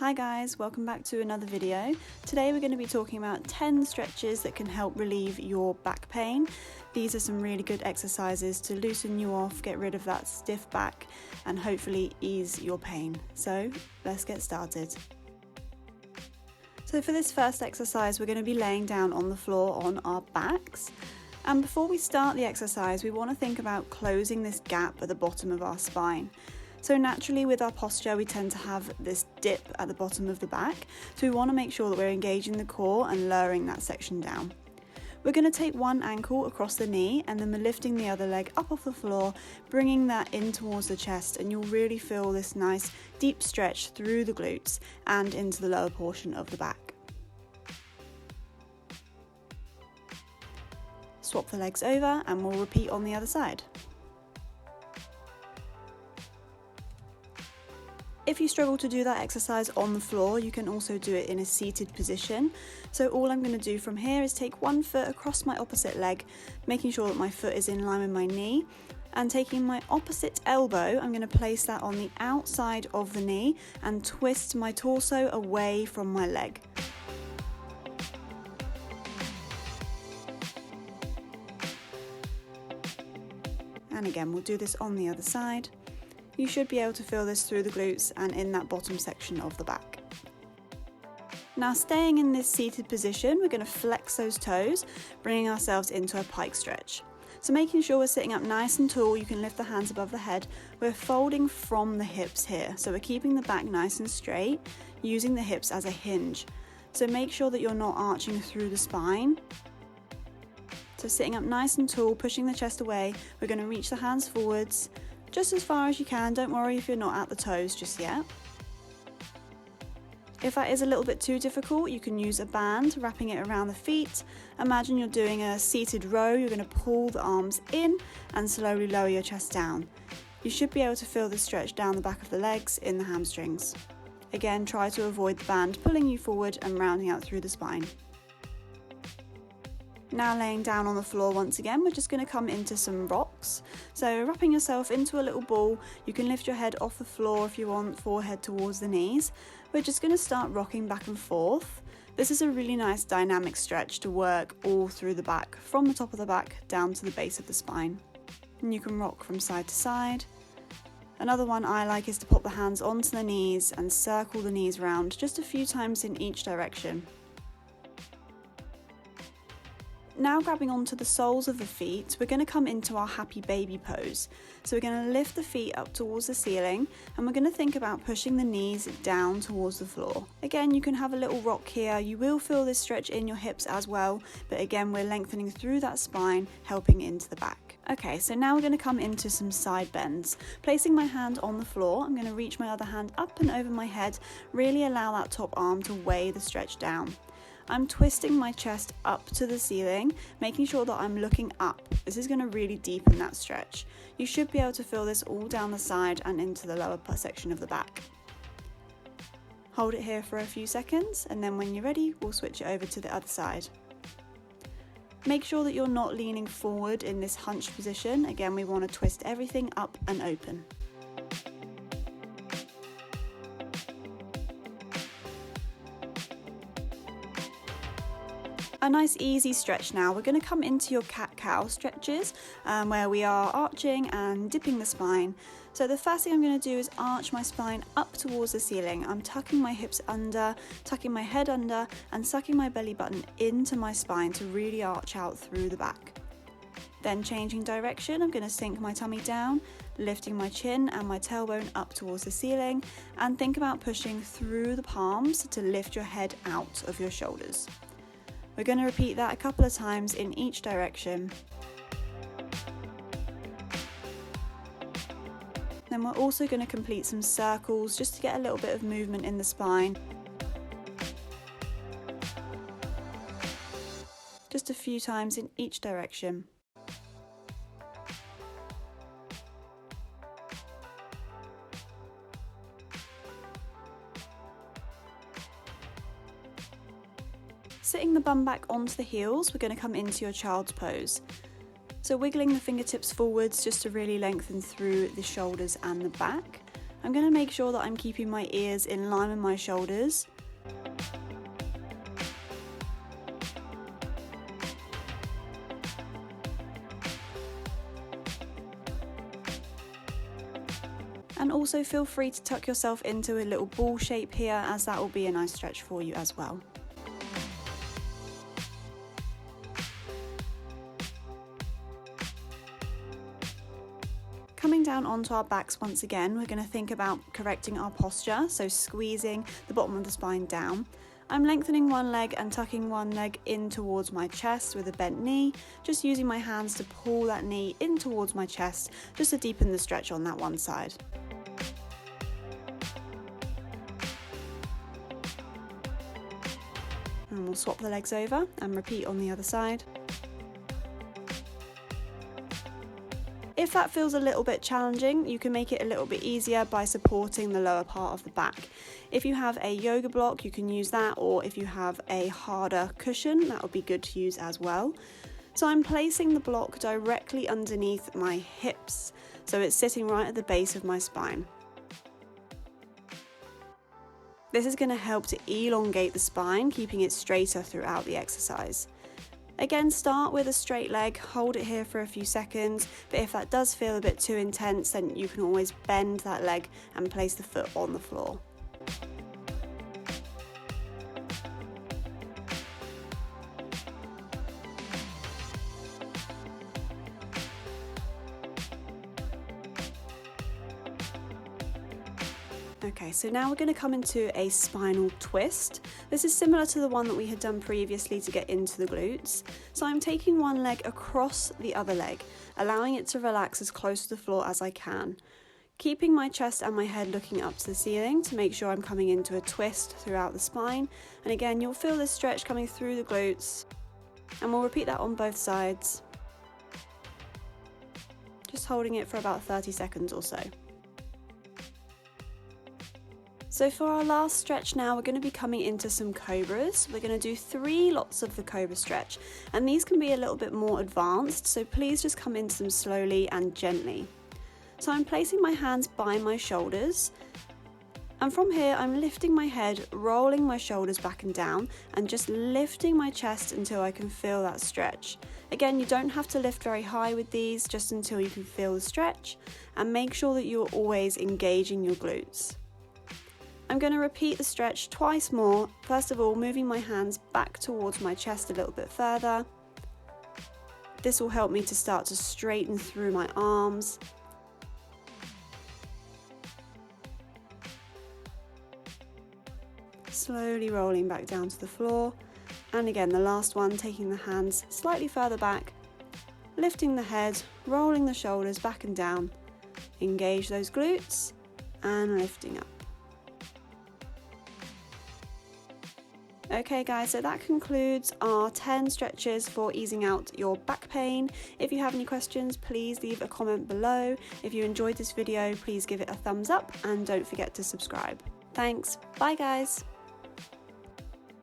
Hi guys, welcome back to another video. Today we're going to be talking about 10 stretches that can help relieve your back pain. These are some really good exercises to loosen you off, get rid of that stiff back and hopefully ease your pain. So let's get started. So for this first exercise we're going to be laying down on the floor on our backs. And before we start the exercise we want to think about closing this gap at the bottom of our spine. So naturally with our posture we tend to have this dip at the bottom of the back, so we want to make sure that we're engaging the core and lowering that section down. We're going to take one ankle across the knee and then we're lifting the other leg up off the floor, bringing that in towards the chest, and you'll really feel this nice deep stretch through the glutes and into the lower portion of the back. Swap the legs over and we'll repeat on the other side. If you struggle to do that exercise on the floor, you can also do it in a seated position. So all I'm going to do from here is take one foot across my opposite leg, making sure that my foot is in line with my knee, and taking my opposite elbow, I'm going to place that on the outside of the knee and twist my torso away from my leg. And again, we'll do this on the other side. You should be able to feel this through the glutes and in that bottom section of the back. Now staying in this seated position, we're going to flex those toes, bringing ourselves into a pike stretch. So making sure we're sitting up nice and tall, you can lift the hands above the head. We're folding from the hips here, so we're keeping the back nice and straight, using the hips as a hinge. So make sure that you're not arching through the spine. So sitting up nice and tall, pushing the chest away, we're going to reach the hands forwards, just as far as you can. Don't worry if you're not at the toes just yet. If that is a little bit too difficult, you can use a band, wrapping it around the feet. Imagine you're doing a seated row. You're going to pull the arms in and slowly lower your chest down. You should be able to feel the stretch down the back of the legs in the hamstrings. Again, try to avoid the band pulling you forward and rounding out through the spine. Now laying down on the floor once again, we're just going to come into some rocks. So wrapping yourself into a little ball, you can lift your head off the floor if you want, forehead towards the knees. We're just going to start rocking back and forth. This is a really nice dynamic stretch to work all through the back, from the top of the back down to the base of the spine. And you can rock from side to side. Another one I like is to pop the hands onto the knees and circle the knees round just a few times in each direction. Now grabbing onto the soles of the feet, we're going to come into our happy baby pose. So we're going to lift the feet up towards the ceiling and we're going to think about pushing the knees down towards the floor. Again, you can have a little rock here. You will feel this stretch in your hips as well, but again, we're lengthening through that spine, helping into the back. Okay, so now we're going to come into some side bends. Placing my hand on the floor, I'm going to reach my other hand up and over my head, really allow that top arm to weigh the stretch down. I'm twisting my chest up to the ceiling, making sure that I'm looking up. This is going to really deepen that stretch. You should be able to feel this all down the side and into the lower section of the back. Hold it here for a few seconds, and then when you're ready, we'll switch it over to the other side. Make sure that you're not leaning forward in this hunched position. Again, we want to twist everything up and open. A nice easy stretch now. We're going to come into your cat-cow stretches where we are arching and dipping the spine. So the first thing I'm going to do is arch my spine up towards the ceiling. I'm tucking my hips under, tucking my head under and sucking my belly button into my spine to really arch out through the back. Then changing direction, I'm going to sink my tummy down, lifting my chin and my tailbone up towards the ceiling, and think about pushing through the palms to lift your head out of your shoulders. We're going to repeat that a couple of times in each direction. Then we're also going to complete some circles just to get a little bit of movement in the spine. Just a few times in each direction. Sitting the bum back onto the heels, we're going to come into your child's pose. So wiggling the fingertips forwards just to really lengthen through the shoulders and the back. I'm going to make sure that I'm keeping my ears in line with my shoulders. And also feel free to tuck yourself into a little ball shape here, as that will be a nice stretch for you as well. Coming down onto our backs once again, we're going to think about correcting our posture, so squeezing the bottom of the spine down. I'm lengthening one leg and tucking one leg in towards my chest with a bent knee, just using my hands to pull that knee in towards my chest, just to deepen the stretch on that one side. And we'll swap the legs over and repeat on the other side. If that feels a little bit challenging, you can make it a little bit easier by supporting the lower part of the back. If you have a yoga block, you can use that, or if you have a harder cushion, that would be good to use as well. So I'm placing the block directly underneath my hips, so it's sitting right at the base of my spine. This is going to help to elongate the spine, keeping it straighter throughout the exercise. Again, start with a straight leg, hold it here for a few seconds, but if that does feel a bit too intense, then you can always bend that leg and place the foot on the floor. Okay, so now we're going to come into a spinal twist. This is similar to the one that we had done previously to get into the glutes. So I'm taking one leg across the other leg, allowing it to relax as close to the floor as I can. Keeping my chest and my head looking up to the ceiling to make sure I'm coming into a twist throughout the spine. And again, you'll feel this stretch coming through the glutes. And we'll repeat that on both sides. Just holding it for about 30 seconds or so. So for our last stretch now, we're going to be coming into some cobras. We're going to do 3 lots of the cobra stretch, and these can be a little bit more advanced, so please just come into them slowly and gently. So I'm placing my hands by my shoulders, and from here I'm lifting my head, rolling my shoulders back and down, and just lifting my chest until I can feel that stretch. Again, you don't have to lift very high with these, just until you can feel the stretch, and make sure that you're always engaging your glutes. I'm going to repeat the stretch twice more, first of all moving my hands back towards my chest a little bit further. This will help me to start to straighten through my arms. Slowly rolling back down to the floor. And again, the last one, taking the hands slightly further back, lifting the head, rolling the shoulders back and down. Engage those glutes and lifting up. Okay guys, so that concludes our 10 stretches for easing out your back pain. If you have any questions, please leave a comment below. If you enjoyed this video, please give it a thumbs up and don't forget to subscribe. Thanks, bye guys.